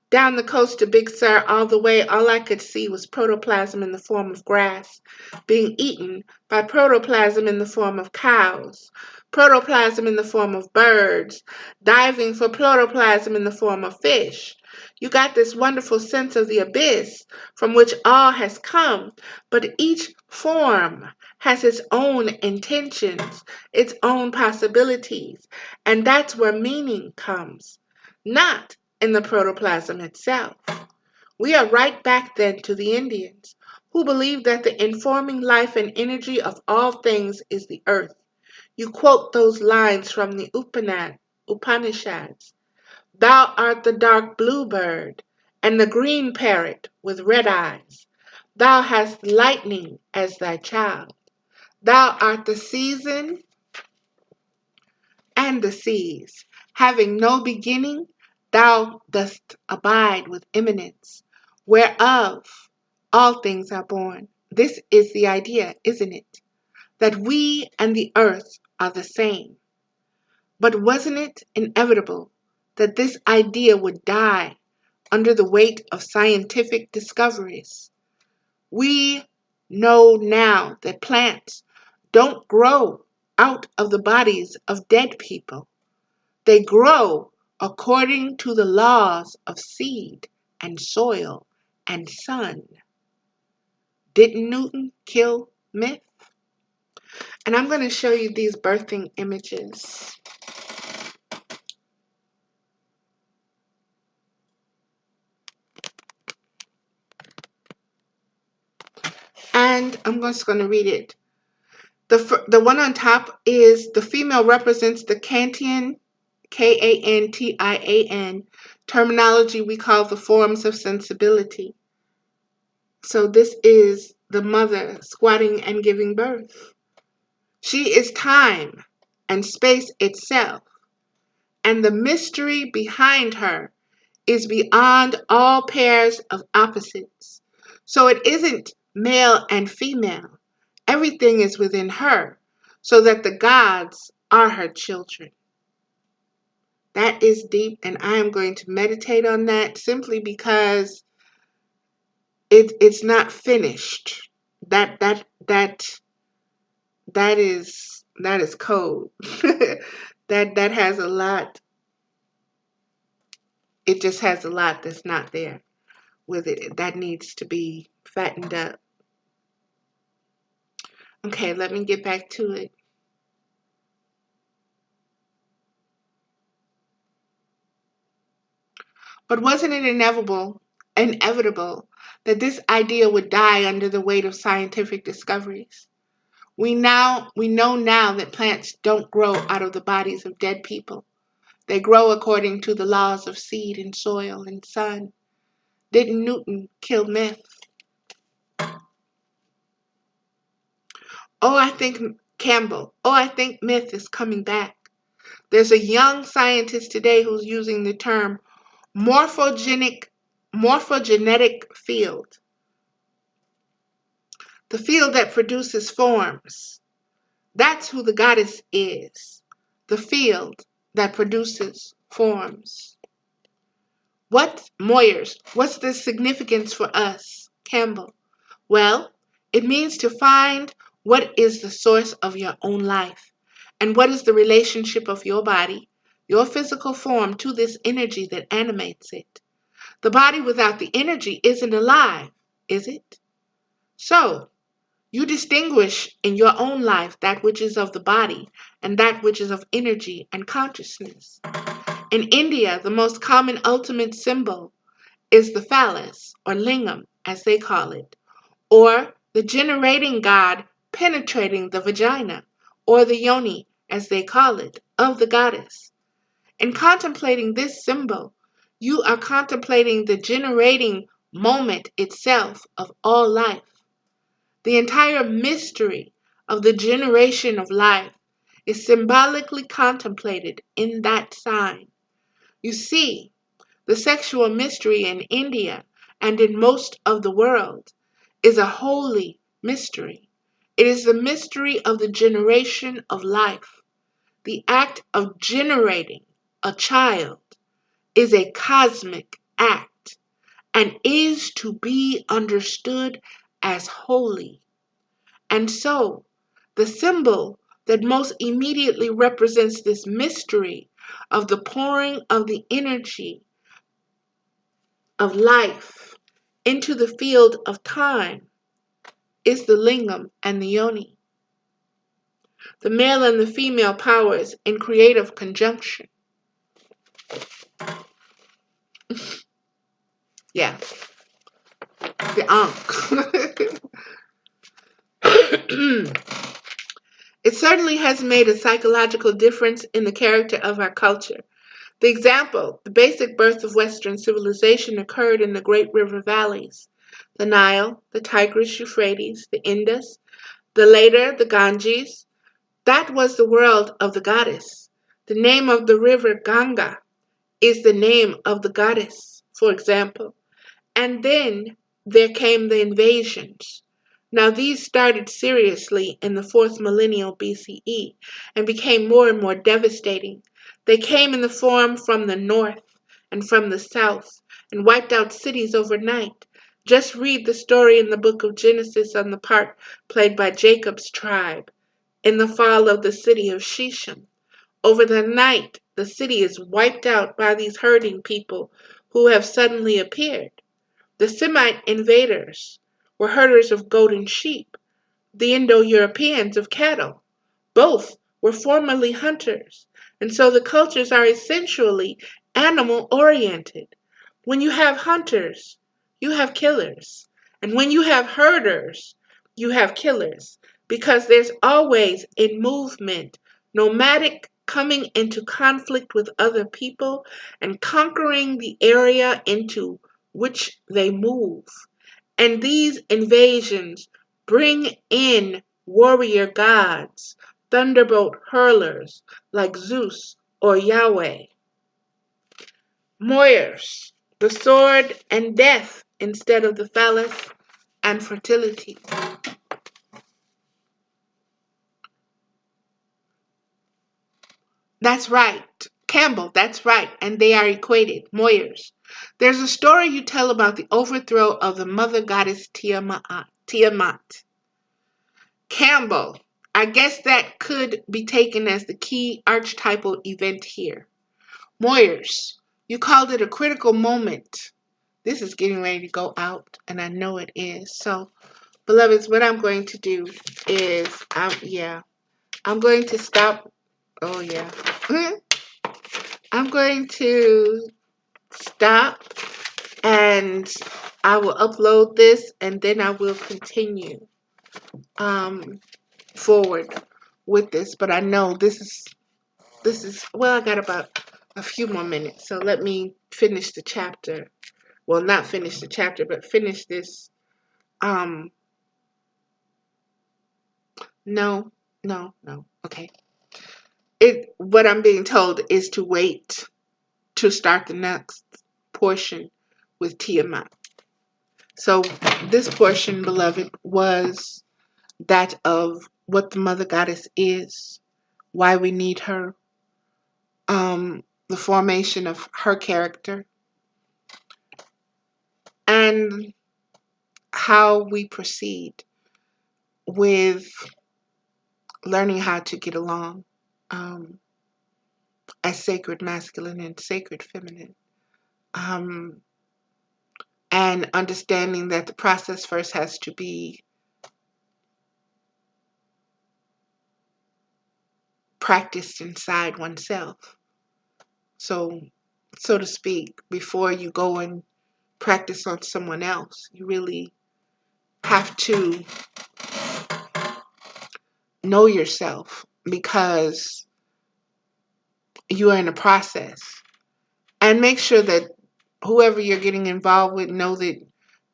down the coast to Big Sur all the way, all I could see was protoplasm in the form of grass being eaten by protoplasm in the form of cows, protoplasm in the form of birds, diving for protoplasm in the form of fish. You got this wonderful sense of the abyss from which all has come, but each form has its own intentions, its own possibilities, and that's where meaning comes, not in the protoplasm itself. We are right back then to the Indians, who believe that the informing life and energy of all things is the earth. You quote those lines from the Upanishads. Thou art the dark blue bird, and the green parrot with red eyes. Thou hast lightning as thy child. Thou art the season and the seas. Having no beginning, thou dost abide with immanence, whereof all things are born. This is the idea, isn't it? That we and the earth are the same. But wasn't it inevitable that this idea would die under the weight of scientific discoveries? We know now that plants don't grow out of the bodies of dead people. They grow according to the laws of seed and soil and sun. Didn't Newton kill myth? And I'm going to show you these birthing images. And I'm just going to read it. The one on top is the female represents the Kantian, Kantian, terminology we call the forms of sensibility. So this is the mother squatting and giving birth. She is time and space itself, and the mystery behind her is beyond all pairs of opposites. So it isn't male and female. Everything is within her, so that the gods are her children. That is deep, and I am going to meditate on that simply because it's not finished. That is code. that has a lot. It just has a lot that's not there with it. That needs to be fattened up. Okay, let me get back to it. But wasn't it inevitable that this idea would die under the weight of scientific discoveries? We know now that plants don't grow out of the bodies of dead people. They grow according to the laws of seed and soil and sun. Didn't Newton kill myth? Oh, I think Campbell. Oh, I think myth is coming back. There's a young scientist today who's using the term morphogenetic field. The field that produces forms. That's who the goddess is. The field that produces forms. What's the significance for us, Campbell? Well, it means to find what is the source of your own life and what is the relationship of your body, your physical form, to this energy that animates it. The body without the energy isn't alive, is it? So, you distinguish in your own life that which is of the body and that which is of energy and consciousness. In India, the most common ultimate symbol is the phallus, or lingam, as they call it, or the generating god penetrating the vagina, or the yoni, as they call it, of the goddess. In contemplating this symbol, you are contemplating the generating moment itself of all life. The entire mystery of the generation of life is symbolically contemplated in that sign. You see, the sexual mystery in India and in most of the world is a holy mystery. It is the mystery of the generation of life. The act of generating a child is a cosmic act and is to be understood as holy. And so, the symbol that most immediately represents this mystery of the pouring of the energy of life into the field of time is the lingam and the yoni, the male and the female powers in creative conjunction. Yeah, the ankh. It certainly has made a psychological difference in the character of our culture. The example, the basic birth of Western civilization occurred in the great river valleys, the Nile, the Tigris, Euphrates, the Indus, the later the Ganges. That was the world of the goddess. The name of the river Ganga is the name of the goddess, for example. And then there came the invasions. Now these started seriously in the 4th millennium BCE and became more and more devastating. They came in the form from the north and from the south and wiped out cities overnight. Just read the story in the book of Genesis on the part played by Jacob's tribe in the fall of the city of Shechem. Over the night, the city is wiped out by these herding people who have suddenly appeared. The Semite invaders were herders of goat and sheep, the Indo-Europeans of cattle. Both were formerly hunters, and so the cultures are essentially animal-oriented. When you have hunters, you have killers. And when you have herders, you have killers. Because there's always in movement, nomadic coming into conflict with other people and conquering the area into which they move. And these invasions bring in warrior gods, thunderbolt hurlers like Zeus or Yahweh. Moyers, the sword and death instead of the phallus and fertility. That's right. Campbell, that's right. And they are equated. Moyers. There's a story you tell about the overthrow of the mother goddess Tiamat. Campbell. I guess that could be taken as the key archetypal event here. Moyers. You called it a critical moment. This is getting ready to go out, and I know it is. So, beloveds, what I'm going to do is, I'm going to stop. Oh, yeah. I'm going to stop, and I will upload this, and then I will continue forward with this. But I know this is well, I got about a few more minutes, so let me finish the chapter. Well, not finish the chapter, but finish this. No. Okay. What I'm being told is to wait to start the next portion with Tiamat. So this portion, beloved, was that of what the mother goddess is, why we need her, the formation of her character, and how we proceed with learning how to get along as sacred masculine and sacred feminine. And understanding that the process first has to be practiced inside oneself. So to speak, before you go and practice on someone else, you really have to know yourself because you are in a process. And make sure that whoever you're getting involved with know that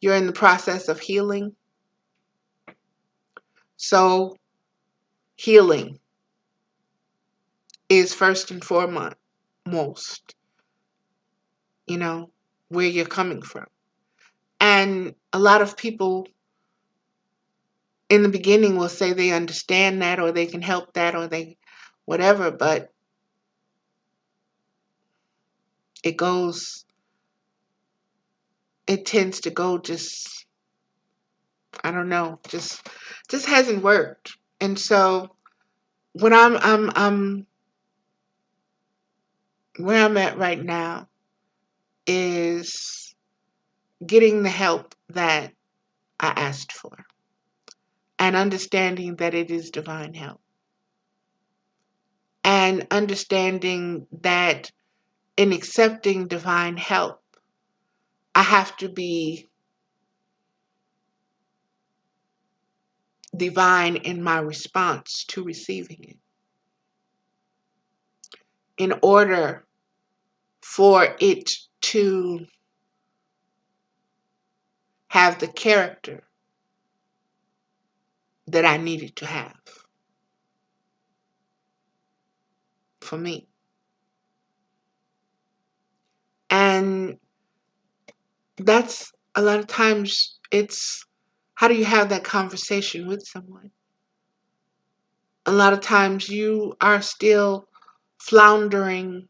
you're in the process of healing. So healing is first and foremost, where you're coming from. And a lot of people in the beginning will say they understand that or they can help that or they whatever, but it tends to go just, I don't know, just hasn't worked. And so what I'm where I'm at right now is getting the help that I asked for and understanding that it is divine help and understanding that in accepting divine help, I have to be divine in my response to receiving it in order for it to have the character that I needed to have for me. And that's a lot of times it's How do you have that conversation with someone? A lot of times you are still floundering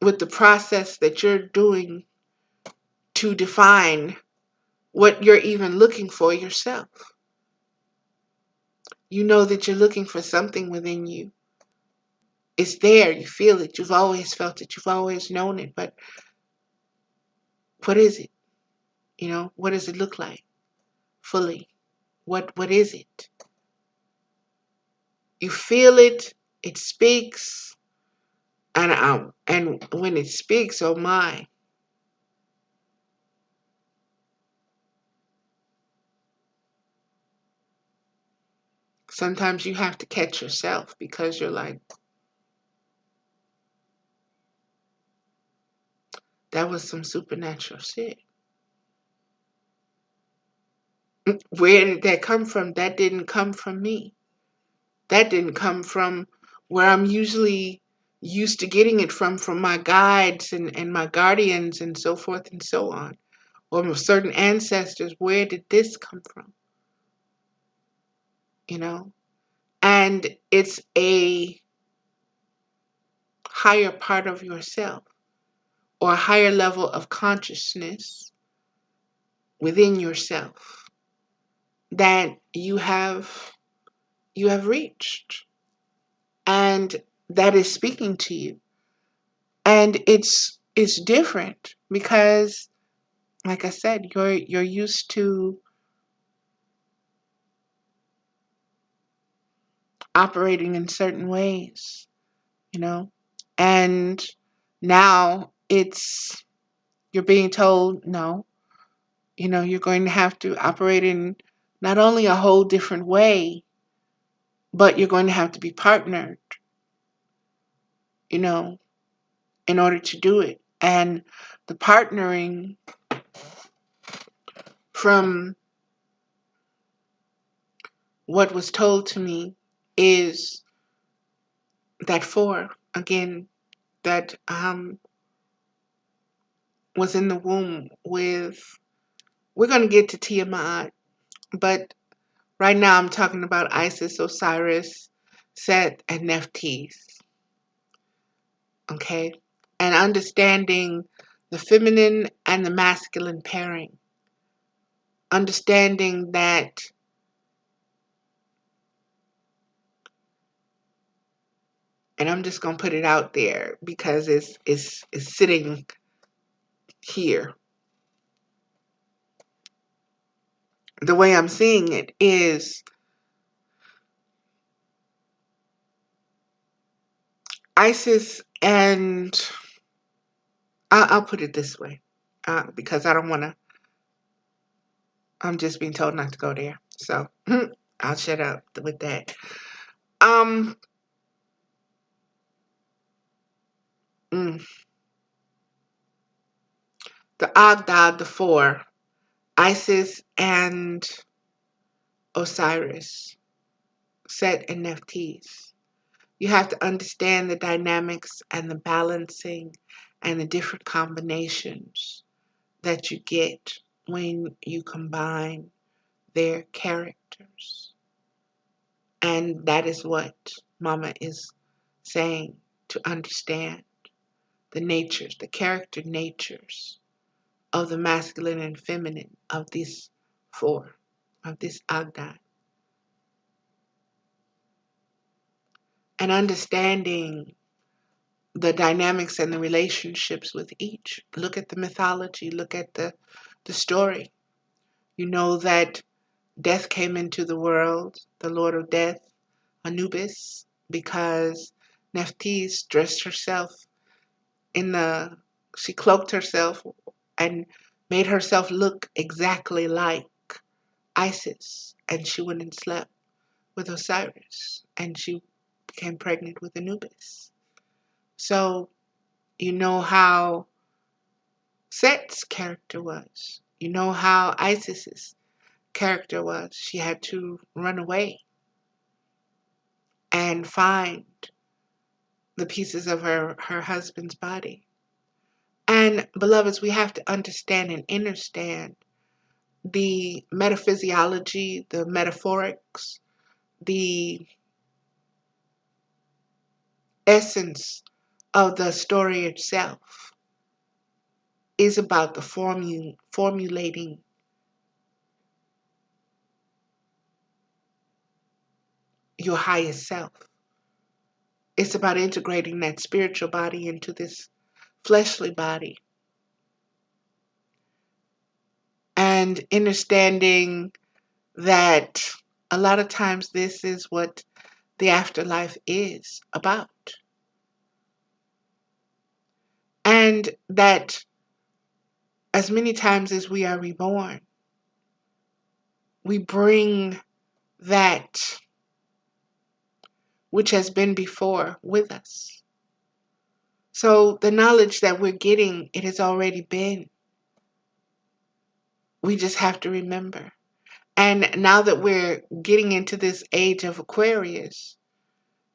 with the process that you're doing to define what you're even looking for yourself. You know that you're looking for something within you. It's there, you feel it, you've always felt it, you've always known it, but what is it? What does it look like fully? What is it? You feel it, it speaks, and when it speaks, oh my. Sometimes you have to catch yourself because you're like, that was some supernatural shit. Where did that come from? That didn't come from me. That didn't come from where I'm usually used to getting it from my guides and my guardians and so forth and so on. Or certain ancestors. Where did this come from? And it's a higher part of yourself or a higher level of consciousness within yourself that you have reached, and that is speaking to you. And it's different because, like I said, you're used to operating in certain ways, and now you're being told no. You're going to have to operate in not only a whole different way, but you're going to have to be partnered, in order to do it. And the partnering, from what was told to me, is that four, again, that was in the womb with, we're going to get to Tiamat, but right now I'm talking about Isis, Osiris, Set, and Nephthys. Okay? And understanding the feminine and the masculine pairing. Understanding that and I'm just going to put it out there because it's sitting here. The way I'm seeing it is Isis, and I'll put it this way, because I don't want to, I'm just being told not to go there. So I'll shut up with that. Mm, the Agdad, the four, Isis and Osiris, Set and Nephthys. You have to understand the dynamics and the balancing and the different combinations that you get when you combine their characters. And that is what Mama is saying, to understand the natures, the character natures of the masculine and feminine of these four, of this Agdad. And understanding the dynamics and the relationships with each. Look at the mythology, look at the story. You know that death came into the world, the Lord of Death, Anubis, because Nephthys dressed herself she cloaked herself and made herself look exactly like Isis, and she went and slept with Osiris, and she became pregnant with Anubis. So you know how Set's character was. You know how Isis's character was. She had to run away and find the pieces of her husband's body. And beloveds, we have to understand and understand the metaphysiology, the metaphorics, the essence of the story itself is about the formulating your highest self. It's about integrating that spiritual body into this fleshly body and understanding that a lot of times this is what the afterlife is about. And that as many times as we are reborn, we bring that which has been before with us. So the knowledge that we're getting, it has already been. We just have to remember. And now that we're getting into this age of Aquarius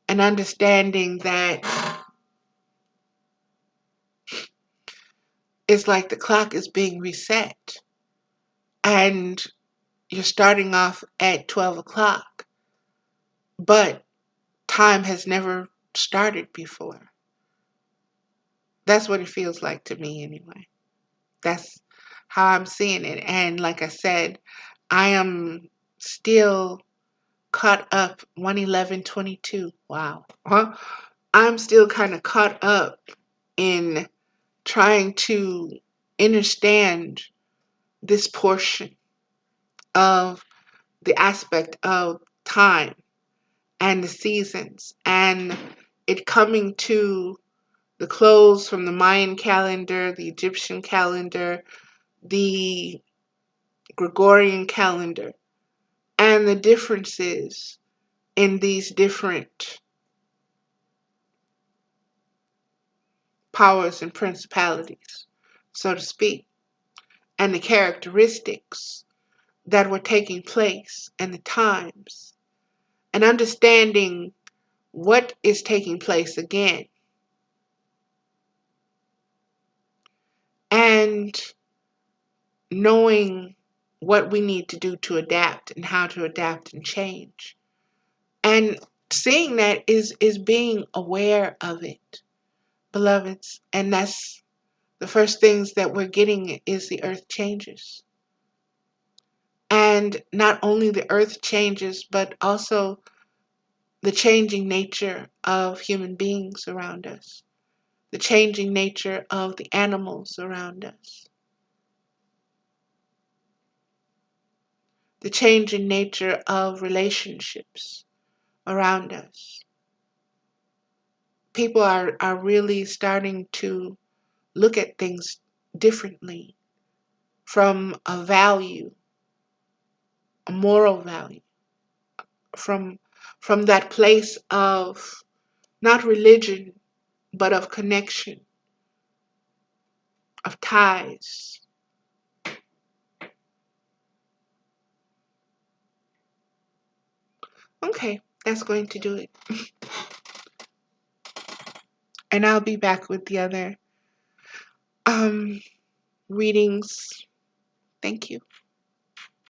and understanding that it's like the clock is being reset and you're starting off at 12 o'clock, but time has never started before. That's what it feels like to me anyway. That's how I'm seeing it. And like I said, I am still caught up 111:22. Wow. Huh? I'm still kind of caught up in trying to understand this portion of the aspect of time and the seasons and it coming to the close from the Mayan calendar, the Egyptian calendar, the Gregorian calendar, and the differences in these different powers and principalities, so to speak, and the characteristics that were taking place and the times, and understanding what is taking place again, and knowing what we need to do to adapt and how to adapt and change. And seeing that is being aware of it, beloveds. And that's the first things that we're getting is the earth changes. And not only the earth changes, but also the changing nature of human beings around us, the changing nature of the animals around us, the changing nature of relationships around us. People are really starting to look at things differently from a value, a moral value, from that place of not religion, but of connection, of ties. Okay, that's going to do it. And I'll be back with the other readings. Thank you.